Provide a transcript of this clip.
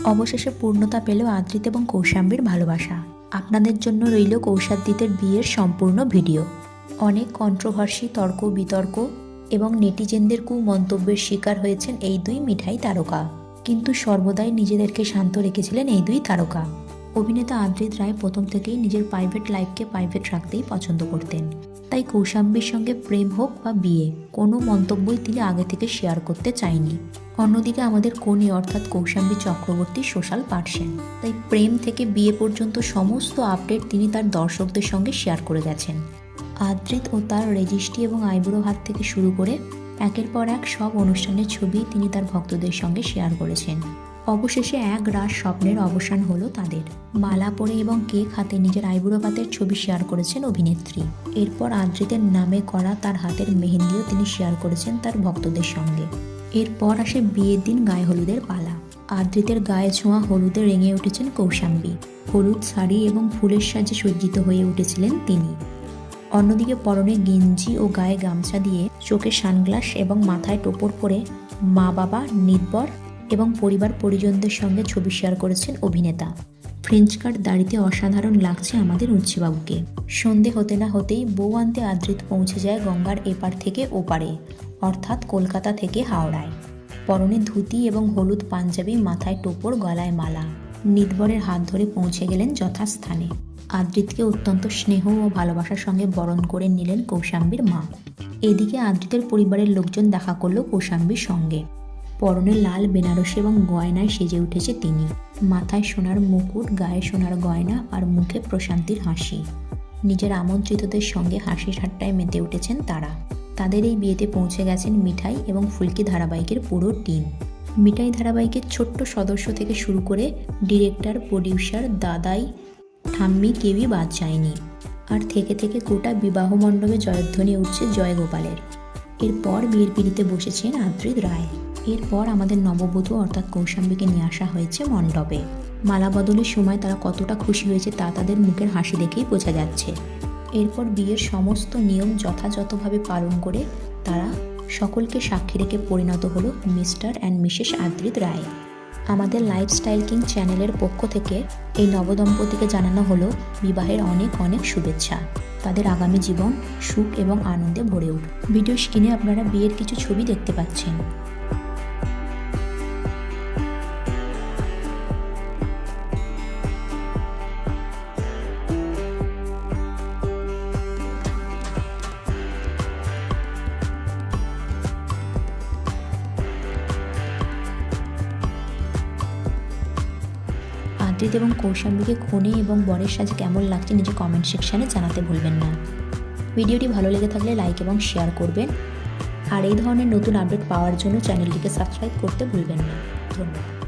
অবশেষে পূর্ণতা পেল আদ্রিত এবং কৌশাম্বীর ভালোবাসা। আপনাদের জন্য রইল কৌশাদ্দিতের বিয়ের সম্পূর্ণ ভিডিও। অনেক কন্ট্রোভার্সি, তর্ক বিতর্ক এবং নেটিজেনদের কুমন্তব্যের শিকার হয়েছেন এই দুই মিঠাই তারকা, কিন্তু সর্বদাই নিজেদেরকে শান্ত রেখেছিলেন এই দুই তারকা। অভিনেতা আদ্রিত রায় প্রথম থেকেই নিজের প্রাইভেট লাইফকে প্রাইভেট রাখতেই পছন্দ করতেন, তাই কৌশাম্বীর সঙ্গে প্রেম হোক বা বিয়ে, কোনো মন্তব্যই তিনি আগে থেকে শেয়ার করতে চায়নি। অন্যদিকে আমাদের কনে অর্থাৎ কৌশাম্বী চক্রবর্তী সোশ্যাল পার্সন, তাই প্রেম থেকে বিয়ে পর্যন্ত সমস্ত আপডেট তিনি তার দর্শকদের সঙ্গে শেয়ার করে গেছেন। আদ্রিত ও তার রেজিস্ট্রি এবং আইবুড়ো ভাত থেকে শুরু করে একের পর এক সব অনুষ্ঠানের ছবি তিনি তার ভক্তদের সঙ্গে শেয়ার করেছেন। অবশেষে এক রাত স্বপ্নের অবসান হলো তাদের। মালা পরে এবং কেক হাতে নিজের আইবুড়ো ভাতের ছবি শেয়ার করেছেন অভিনেত্রী। এরপর আদ্রিতের নামে করা তার হাতের মেহেন্দিও তিনি শেয়ার করেছেন তার ভক্তদের সঙ্গে। এরপর আসে বিয়ের দিন গায়ে হলুদের পালা। আদ্রিতের গায়ে ছোঁয়া হলুদে রেঙে উঠেছেন কৌশাম্বী। হলুদ শাড়ি এবং ফুলের সাজে সজ্জিত হয়ে উঠেছিলেন তিনি। অন্যদিকে পরনে গেঞ্জি ও গায়ে গামছা দিয়ে, চোখে সানগ্লাস এবং মাথায় টোপর পরে মা বাবা, নির্ভর এবং পরিবার পরিজনদের সঙ্গে ছবি শেয়ার করেছেন অভিনেতা। ফ্রেঞ্চ কাট দাড়িতে অসাধারণ লাগছে আমাদের উচ্ছেবাবুকে। সন্ধে হতে না হতেই বউ আনতে আদ্রিত পৌঁছে যায় গঙ্গার এপার থেকে ওপারে, অর্থাৎ কলকাতা থেকে হাওড়ায়। পরনে ধুতি এবং হলুদ পাঞ্জাবি, মাথায় টোপর, গলায় মালা। নির্ভরের হাত ধরে পৌঁছে গেলেন যথাস্থানে। আদ্রিতকে অত্যন্ত স্নেহ ও ভালোবাসার সঙ্গে বরণ করে নিলেন কৌশাম্বীর মা। এদিকে আদ্রিতের পরিবারের লোকজন দেখা করল কৌশাম্বীর সঙ্গে। পরনে লাল বেনারসি এবং গয়নায় সেজে উঠেছে তিনি। মাথায় সোনার মুকুট, গায়ে সোনার গয়না আর মুখে প্রশান্তির হাসি। নিজের আমন্ত্রিতদের সঙ্গে হাসি ঠাট্টায় মেতে উঠেছেন তারা। তাদের এই বিয়েতে পৌঁছে গেছেন মিঠাই এবং ফুলকি ধারাবাহিকের পুরো টিম। মিঠাই ধারাবাহিকের ছোট্ট সদস্য থেকে শুরু করে ডিরেক্টর, প্রডিউসার, দাদাই, ঠাম্মি কেউই বাদ যায়নি। আর থেকে থেকে গোটা বিবাহ মণ্ডপে জয়ধ্বনি উঠছে জয়গোপালের। এরপর বিয়ের পিঁড়িতে বসেছেন আদ্রিত রায়। এরপর আমাদের নববধূ অর্থাৎ কৌশাম্বীকে নিয়ে আসা হয়েছে মণ্ডপে। মালা বদলের সময় তারা কতটা খুশি হয়েছে তা তাদের মুখের হাসি দেখেই বোঝা যাচ্ছে। এরপর বিয়ের সমস্ত নিয়ম যথাযথভাবে পালন করে তারা সকলকে সাক্ষী রেখে পরিণত হলো মিস্টার অ্যান্ড মিসেস আদ্রিত রায়। আমাদের লাইফস্টাইল কিং চ্যানেলের পক্ষ থেকে এই নবদম্পতিকে জানানো হলো বিবাহের অনেক অনেক শুভেচ্ছা। তাদের আগামী জীবন সুখ এবং আনন্দে ভরে উঠুক। ভিডিও স্ক্রিনে আপনারা বিয়ের কিছু ছবি দেখতে পাচ্ছেন। আদ্রিত এবং কৌশাম্বীকে কনে এবং বরের সাজে কেমন লাগছে নিজে কমেন্ট সেকশানে জানাতে ভুলবেন না। ভিডিওটি ভালো লেগে থাকলে লাইক এবং শেয়ার করবেন। আর এই ধরনের নতুন আপডেট পাওয়ার জন্য চ্যানেলটিকে সাবস্ক্রাইব করতে ভুলবেন না। ধন্যবাদ।